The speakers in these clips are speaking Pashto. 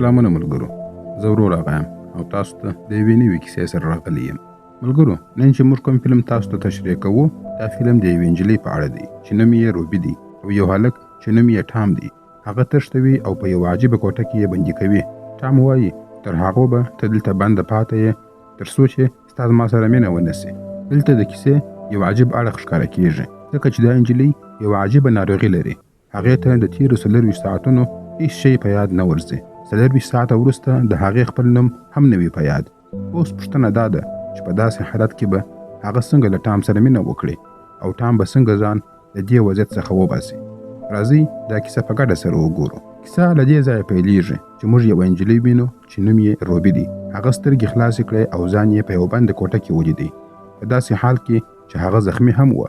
سلامونه ملګرو، زه ورور راغیم او تاسو ته د یوې نوې کیسې سره راغلی یم. ملګرو، نن چې موږ کوم فلم تاسو ته تشریح کوو، دا فلم د یوې نجلۍ په اړه دی چې نوم یې روبي دی او یو هلک چې نوم یې ټام دی. هغه تښتوي او په یوه عجیبه کوټه کې یې بندي کوي. ټام وایي تر هغو به ته دلته بنده پاته یې تر څو چې ستا زما سره مینه ونسي. دلته د کیسې یو عجیب اړخ ښکاره کېږي، ځکه چې دا نجلۍ یوه عجیبه ناروغي لري. هغې ته د تېرو 24 ساعتونو هیڅ شی په یاد نه ورځي. 24 ساعته وروسته د هغې خپل نوم هم نه وي په یاد. اوس پوښتنه دا ده چې په داسې حالت کې به هغه څنګه له ټام سره مینه وکړي او ټام به څنګه ځان د دې وضعیت څخه وباسي. راځئ دا کیسه په ګډه سره وګورو. کیسه له دې ځایه پیلېږي چې موږ یوه نجلۍ وینو چې نوم یې روبي دی. هغه سترګې خلاصې کړې او ځان یې په یوه بنده کوټه کې ولیدی، په داسې حال کې چې هغه زخمي هم و.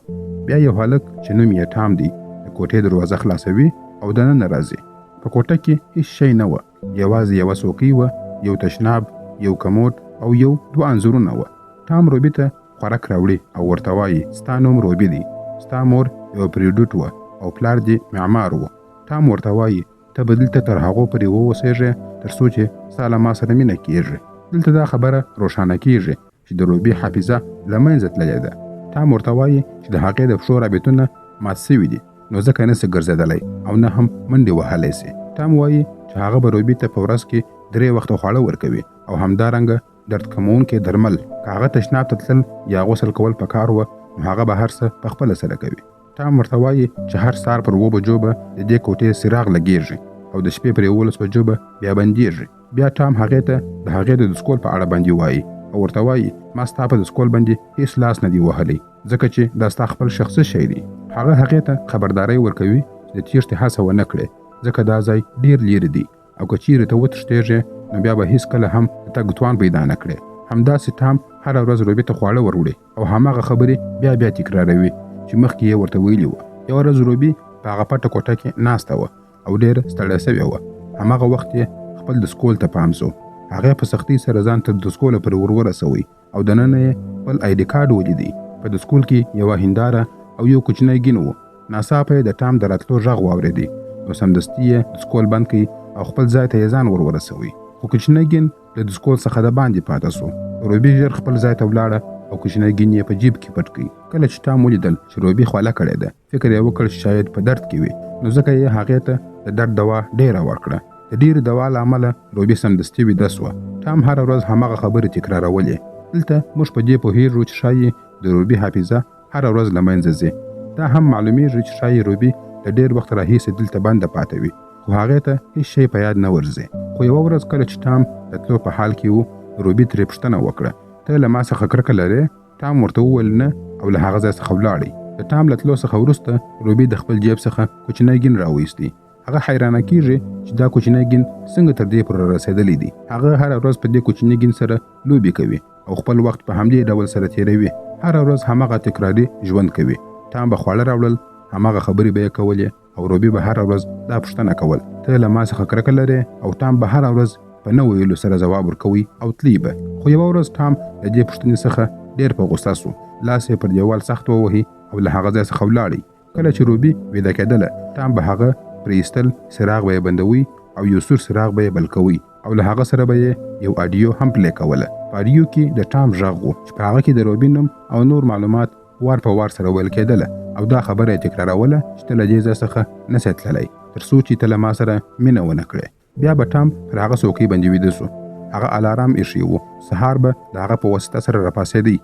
بیا یو هلک چې نوم یې ټام دی د کوټې دروازه خلاصوي او دننه راځي. په کوټه کې هیڅ شی نه و، یوازې یوه څوکۍ وه، یو تشناب، یو کموډ او یو 2 انځورونه وه. ټام روبي ته خوراک راوړي او ورته وایي ستا نوم روبي دی، ستا مور یو پریډوټ وه او پلار دې معمار و. ټام ورته وایي ته به دلته تر هغو پورې واوسېږې تر څو چې ستا له ما سره مینه کېږي. دلته دا خبره روښانه کېږي چې د روبي حافظه له منځه تللې ده. ټام ورته وایي چې د هغې د پښو رابطونه مات سوي دي، نو ځکه نسي ګرځېدلی او نه هم منډې وهلی سي. ټام وایي چې هغه به روبي ته په ورځ کې 3 وخته خواړه ورکوي او همدارنګه درد کموونکي درمل. که هغه تشناب ته تلل یا غسل کول په کار وه، نو هغه به هر څه په خپله سره کوي. ټام ورته وایي چې هر سهار پر 7 بجو به د دې کوټې څراغ لګېږي او د شپې پر 11 بجو به بیا بندېږي. بیا ټام هغې ته د هغې د دسکول په اړه باندې وایي او ورته وایي ما ستا په دسکول باندې هیڅ لاس نه دی وهلی، ځکه چې دا ستا خپل شخصي شی دی. هغه هغې ته خبرداری ورکوي چې د تېښتې هڅه ونه کړې، ځکه دا ځای ډېر لیرې دی او که چیرې ته وتښتېږې نو بیا به هیڅکله هم د تګ توان پیدا نه کړې. همداسې ټام هره ورځ روبي ته خواړه وروړي او هماغه خبرې بیا تکراروي چې مخکې یې ورته ویلي وه. یوه ورځ روبي په هغه پټه کوټه کې ناسته وه او ډېره ستړې سوې وه. هماغه وخت یې خپل دسکول ته پام سو. هغې په سختۍ سره ځان تر دسکوله پورې ورسوی او دننه یې خپل آی ډي کارډ ولیدی. په دسکول کې یوه هنداره او یو کوچنی ګین و. ناڅاپه یې د ټام د راتلو غږ واورېدی، نو سمدستي یې دسکول بند کړي او خپل ځای ته یې ځان ورسوي. خو کوچنی ګین له دسکول څخه د باندې پاته سو. روبي ژر خپل ځای ته ولاړه او کوچنی ګین یې په جیب کې پټ کړي. کله چې ټام ولیدل چې روبي خوله کړې ده، فکر یې وکړ چې شاید په درد کې وي، نو ځکه یې هغې ته د درد دوا ډېره ورکړه. د ډېرې دوا له امله روبي سمدستي ویده سوه. ټام هره ورځ هماغه خبرې تکرارولې. دلته موږ په دې پوهېږو چې ښایي د روبي حافظه هره ورځ له منځه ځي. دا هم معلومیږي چې ښایي روبي د ډېر وخت راهیسې دلته بنده پاته وي، خو هغې ته هیڅ شی په یاد نه ورځي. خو یوه ورځ کله چې ټام د تلو په حال کې و، روبي ترې پوښتنه وکړه ته له ما څخه کرکه لرې؟ ټام ورته وویل نه او له هغه ځای څخه ولاړی. د ټام له تلو څخه وروسته روبي د خپل جیب څخه کوچنی ګین راویستی. هغه حیرانه کېږي چې دا کوچنی ګین څنګه تر دې پورې رسېدلی دی. هغه هره ورځ په دې کوچني ګین سره لوبې کوي او خپل وخت په همدې ډول سره تېروي. هره ورځ هماغه تکراري ژوند کوي. ټام به خواړه راوړل، هماغه خبرې به یې کولې او روبي به هره ورځ دا پوښتنه کول ته له ما څخه کرکه لرې، او ټام به هره ورځ په نه ویلو سره ځواب ورکوي او تلی به. خو یوه ورځ ټام د دې پوښتنې څخه ډېر په غوسه سو. لاس یې پر دیوال سخت ووهي او له هغه ځای څخه ولاړی. کله چې روبي ویده کېدله، ټام به هغه پرېستل، څراغ به یې بندوي او یو سور څراغ به یې بل کوي او له هغه سره به یې یو اډیو هم پلی کوله. په اډیو کې د ټام غږ و چې په هغه کې د روبي نوم او نور معلومات وار په وار سره ویل کېدله او دا خبره یې تکراروله چې ته له دې ځای څخه نسې تللی تر څو چې ته له ما سره مینه ونه کړې. بیا به ټام پر هغه څوکۍ باندې ویده سو. هغه الارم ایښی و. سهار به د هغه په واسطه سره راپاڅېدی.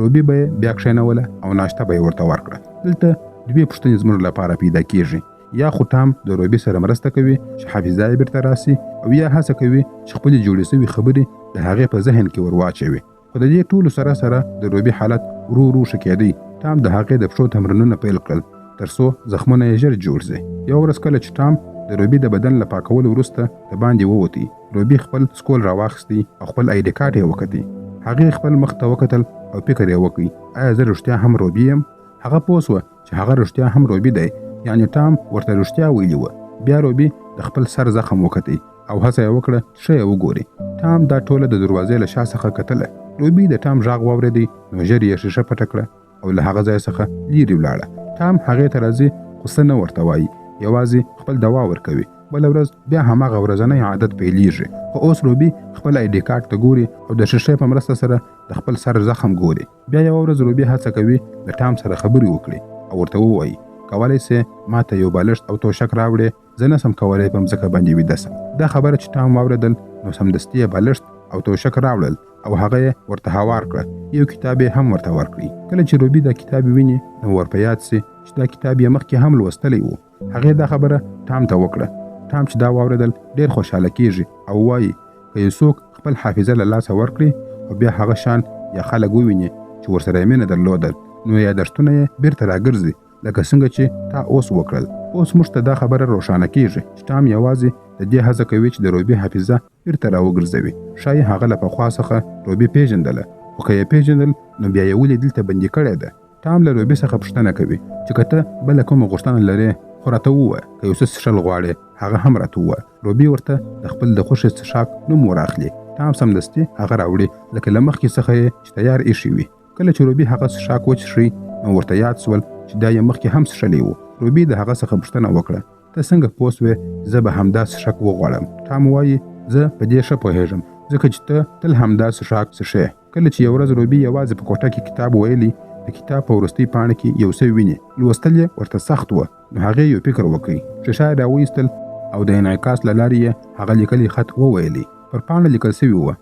روبي به یې بیا کښېنوله او ناشته به یې ورته ورکړه. دلته 2 پوښتنې زموږ لپاره پیدا کېږي. یا خو ټام د روبي سره مرسته کوي چې حافظه یې بیرته راسي، او یا هڅه کوي چې خپلې جوړې سوي خبرې د هغې په ذهن کې ورواچوي. خو د دې ټولو سره د روبي حالت ورو ښه کېدی. ټام د هغې د پښو تمرینونه پیل کړل تر څو زخمونه یې ژر جوړ شي. یوه ورځ کله چې ټام د روبي د بدن له پاکولو وروسته د باندې ووتی، روبي خپل سکول راواخیستی او خپل آی ډي کارډ یې وکتی. هغې خپل مخ ته وکتل او فکر یې وکړي آیا زه رښتیا هم روبي یم؟ هغه پوه سوه چې هغه رښتیا هم روبي دی، یعنې ټام ورته رښتیا ویلي وه. بیا روبي د خپل سر زخم وکتی او هڅه یې وکړه چې ښه یې وګوري. ټام دا ټوله د دروازې له شا څخه کتله. روبي د ټام غږ واورېدی، نو ژر یې ښیښه پټه کړه او له هغه ځای څخه لیرې ولاړه. ټام هغې ته راځي خو څه نه ورته وایي، یوازې خپل دوا ورکوي بل ورځ بیا هماغه ورځنی عادت پیلیږي. خو اوس روبي خپل آی ډي کارت ته ګوري او د شیشې په مرسته سره د خپل سر زخم ګوري. بیا یو ورځ روبي هڅه کوي د ټام سره خبرې وکړي او ورته ووایي کولی سي ما ته یو بالښت او توشک راوړې، زه نسم کولی په مځکه باندې ویده سم. دا خبره چې ټام واورېدل نو سمدستي یې بالښت او توشک راوړل او هغه یې ورته هوار کړه. یو کتاب یې هم ورته ورکړي. کله چې روبي دا کتاب ویني نو ورپه یاد سي چې دا کتاب یې مخکې هم لوستلی و. هغې دا خبره ټام ته وکړه. ټام چې دا واورېدل ډېر خوشحاله کیږي او وایي که یو څوک خپل حافظه له لاسه ورکړي او بیا هغه شان یا خلک وویني چې ورسره یې مینه درلودل نو یادښتونه یې بیرته راګرځي لکه څنګه چې تا اوس وکړل. اوس موږ ته دا خبره روښانه کیږي چې ټام یوازې د دې هڅه کوي چې د روبي حافظه بیرته راوګرځوي. ښایي هغه له پخوا څخه روبي پیژندله، خو که یې پیژندل نو بیا یې ولې دلته بندي کړی ده. ټام له روبي څخه پوښتنه کوي چې که ته بله کومه غوښتنه لرې خو راته ووایه، که یو څه څښل غواړې هغه هم راته ووایه. روبي ورته د خپل د خوښې څښاک نوم وراخلي. ټام سمدستي هغه راوړي لکه له مخکې څخه یې چې تیار ایښي وي. کله چې روبي هغه څښاک وڅښي نو ورته یاد سول چې دا یې مخکې هم څښلی و. روبي د هغه څخه پوښتنه وکړه ته څنګه پوه سوې زه به همدا څښاک وغواړم؟ ټام وایي زه په دې ښه پوهېږم ځکه چې ته تل همدا څښاک څښې. کله چې یو ورځ روبي یوازې په کوټه کې کتاب ویلی د کتاب په وروستۍ پاڼه کې یو څه ویني. لوستل یې ورته سخت و نو هغې یو فکر وکړي. شیشه یې راویستل او د انعکاس له لارې یې هغه لیکلی خط وویلی. پر پاڼه لیکل سوي وه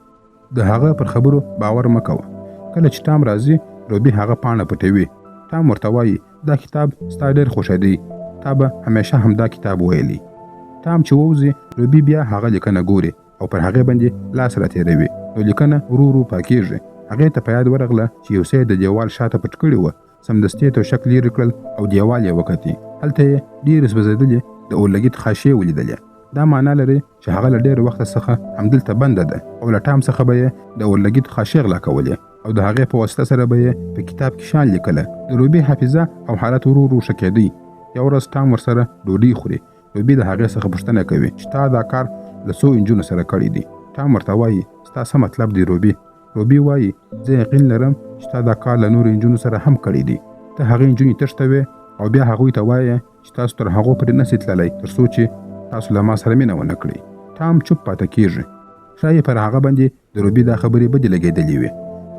د هغه پر خبرو باور مه کوه. کله چې ټام راځي روبي هغه پاڼه پټوي. ټام ورته وایي دا کتاب ستا ډېر خوښېدی، تا به همیشه همدا کتاب ویلی. ټام چې ووځي روبي بیا هغه لیکنه ګوري او پر هغې باندې لاس راتېروي نو لیکنه ورو ورو پاکیږي. هغې ته په یاد ورغله چې یو څه یې د دیوال شاته پټ کړي وه. سمدستي توشک لیرې کړل او دیوال یې وکتي. هلته یې ډېرې سوځېدلې د اورلګیت خاشې ولیدلې. دا معنا لري چې هغه له ډېر وخته څخه همدلته بنده ده او له ټام څخه به یې د اورلګیت خاشې غلا کولې او د هغې په واسطه سره به یې په کتاب کې شان لیکله. د روبي حافظه او حالت ورو ورو ښه کېدی. یو ورځ ټام ورسره ډوډۍ خوري. روبي د هغې څخه پوښتنه کوي چې تا دا کار له څو نجونو سره کړی دی؟ ټام ورته وایي ستا څه مطلب دی روبي؟ روبي وایي زه یقین لرم چې تا دا کار له نورو نجونو سره هم کړی دی. ته هغې نجونې تښتوې او بیا هغوی ته وایې چې تاسو تر هغو پرې نسئ تللی تر څو چې تاسو له ما سره مینه ونه کړئ. ټام چوپ پاته کیږي. ښایي پر هغه باندې د روبي دا خبرې بدې لګېدلې وي.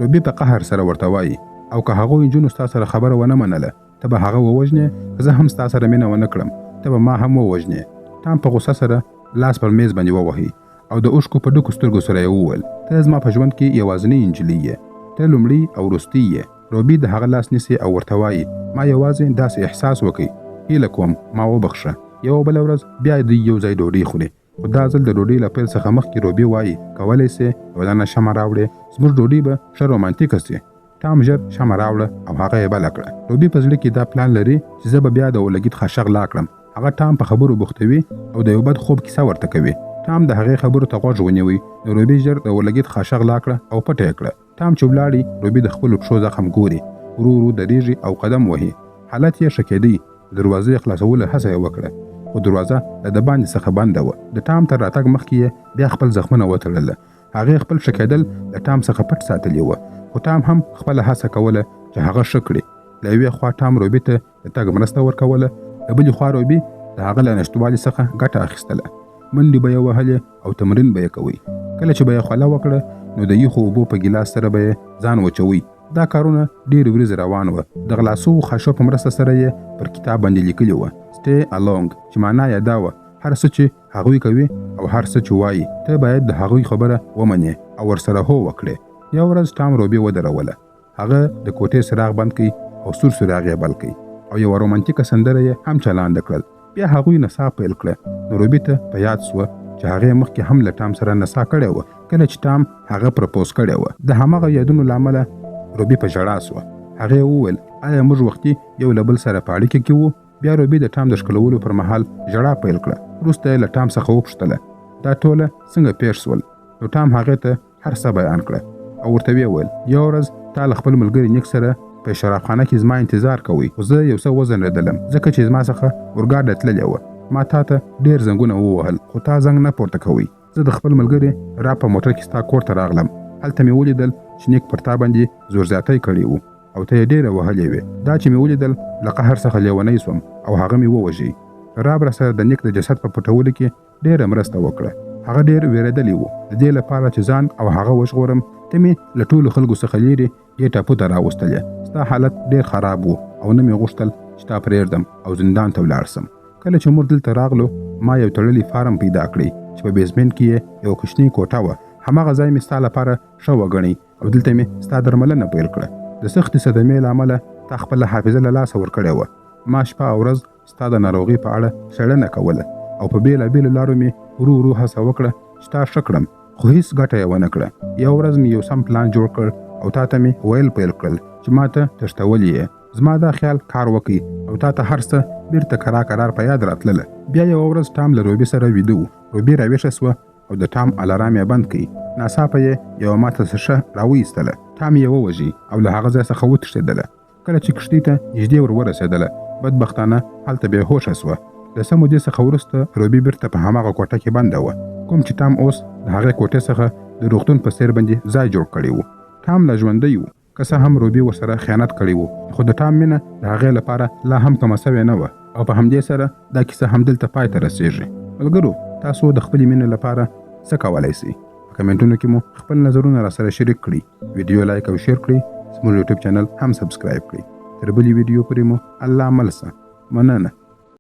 روبي په قهر سره ورته وایي او که هغو نجونو ستا سره خبره ونه منله ته به هغه ووژنې، که زه هم ستا سره مینه ونه کړم ته به ما هم ووژنې. ټام په غوسه سره لاس پر میز باندې ووهي او د اوښکو په ډکو سترګو سره یې وویل ته زما په ژوند کې یوازینۍ نجلۍ یې، ته لومړی او وروستۍ یې. روبي د هغه لاس نیسي او ورته وایي ما یوازې داسې احساس وکړ، هیله کوم ما وبخښه. یوه بله ورځ بیا دوی یو ځای ډوډۍ خوري. خو دا ځل د ډوډۍ له پیل څخه مخکې روبي وایي کولی سې یوه دانه شمعه راوړې، زموږ ډوډۍ به ښه رومانتیکه سي. ټام ژر شمعه راوړه او هغه یې بله کړه. روبي په زړه کې دا پلان لري چې زه به بیا د اورلګیت خاشه غلا کړم. هغه ټام په خبرو بوختوي او د یو بد خوب کیسه ورته کوي. ټام د هغې خبرو ته غوږ ونیوي نو روبي ژر د اورلګیت خاشه غلا کړه او پټه یې کړه. ټام چې ولاړی روبي د خپلو پښو زخم ګوري، ورو ورو درېږي او قدم وهي. حالت یې ښه کېدی. د دروازې خلاصولو هڅه یې وکړه خو دروازه له د باندې څخه بنده وه. د ټام تر راتګ مخکې یې بیا خپل زخمونه وتړله. هغې خپل ښه کېدل له ټام څخه پټ ساتلي وه خو ټام هم خپله هڅه کوله چې هغه ښه کړي. له یوې خوا ټام روبي ته د تګ مرسته ورکوله، له بلې خوا روبي د هغه له نشتوالي څخه ګټه اخیستله. منډې به یې وهلې او تمرین به یې کوئ. کله چې به یې خوله وکړه نو د یخو اوبو په ګیلاس سره به یې ځان وچوي. دا کارونه ډېرې ورځې روان وه. د غلاسو خاشو په مرسته سره یې پر کتاب باندې لیکلي وه stay along چې معنا یې دا وه هر څه چې هغوی کوي او هر څه چې وایي ته باید د هغوی خبره ومنې او ورسره هو وکړې. یو ورځ ټام روبي ودروله. هغه د کوټې څراغ بند کړي او سور څراغ یې بل کړي او یوه رومانتیکه سندره یې هم چلانده کړل. بیا هغوی نڅا پیل کړه. نو روبي ته په یاد سوه چې هغې مخکې هم له ټام سره نڅا کړې وه کله چې ټام هغه پرپوز کړې وه. د هماغه یادونو له امله روبي په ژړا سوه. هغې وویل آیا موږ وختي یو له بل سره په اړیکه کې وو؟ بیا روبي د ټام د ښکلولو پر مهال ژړا پیل کړه. وروسته یې له ټام څخه وپوښتله دا ټوله څنګه پیښ سول؟ نو ټام هغې ته هر څه بیان کړه او ورته ویې ویل یو ورځ تا له خپل ملګري نیک سره په شرابخانه کې زما انتظار کوئ خو زه یو څه وزنېدلم ځکه چې زما څخه اورګاډه تللې وه. ما تا ته ډېر زنګونه ووهل خو تا زنګ نه پورته کوئ. زه د خپل ملګري را په موټر کې ستا کور ته راغلم. هلته مې ولیدل چې نیک پر تا باندې زور زیاتی کړی و او ته یې ډېره وهلې وې. دا چې مې ولیدل له قهر څخه لیونی سوم او هغه مې ووژي. راب راسره د نیک د جسد په پټولو کې ډېره مرسته وکړه. هغه ډېر وېرېدلی و. د دې لپاره چې ځان او هغه وژغورم ته مې له ټولو خلکو څخه لیرې دې ټاپو ته راوستلې. ستا حالت ډېر خراب و او نه مې غوښتل چې تا پرېږدم او زندان ته ولاړ سم. کله چې موږ دلته راغلو ما یو تړلی فارم پیدا کړی چې په بیزمنټ کې یې یو کوچنۍ کوټه وه. هماغه ځای مې ستا لپاره ښه وګڼئ او دلته مې ستا درملنه پیل کړه. د سختې صدمې له امله تا خپله حافظه له لاسه ورکړې وه. ما شپه او ورځ ستا د ناروغۍ په اړه څېړنه کوله او په بېلابېلو لارو مې ورو ورو هڅه وکړه چې تا ښه کړم، خو هیڅ ګټه یې ونه کړه. یو ورځ مې یو سم پلان جوړ کړ او تا ته مې ویل پیل کړل چې ما ته تښتولي یې. زما دا خیال کار وکړي او تا ته هر څه بیرته کرار په یاد راتلله. بیا یو ورځ ټام له روبي سره ویده و. روبي راویښه سوه او د ټام الارام یې بند کړي. ناڅاپه یې یوه ماته څه راوایستله. ټام یې ووژي او له هغه ځای څخه وتښتېدله. کله چې کښتۍ ته نږدې ورسېدله بدبختانه هلته بېهوشه سوه. د څه مودې څخه وروسته روبي بیرته په هماغه کوټه کې بنده وه کوم چې ټام اوس د هغې کوټې څخه د روغتون په څېر باندې ځای جوړ کړی و. ټام لا ژوندی و، که څه هم روبي ورسره خیانت کړی و، خو د ټام مینه د هغې لپاره لا هم کمه سوې نه وه او په همدې سره دا کیسه همدلته پای ته رسېږي. ملګرو، تاسو د خپلې مینې لپاره څه کولی شئ؟ په کمنټونو کې مو خپل نظرونه راسره شریک کړئ. ویډیو لایک او شیر کړئ. زموږ یوټیوب چینل هم سبسکرایب کړئ. تر بلې ویډیو پورې مو الله مل شه. مننه.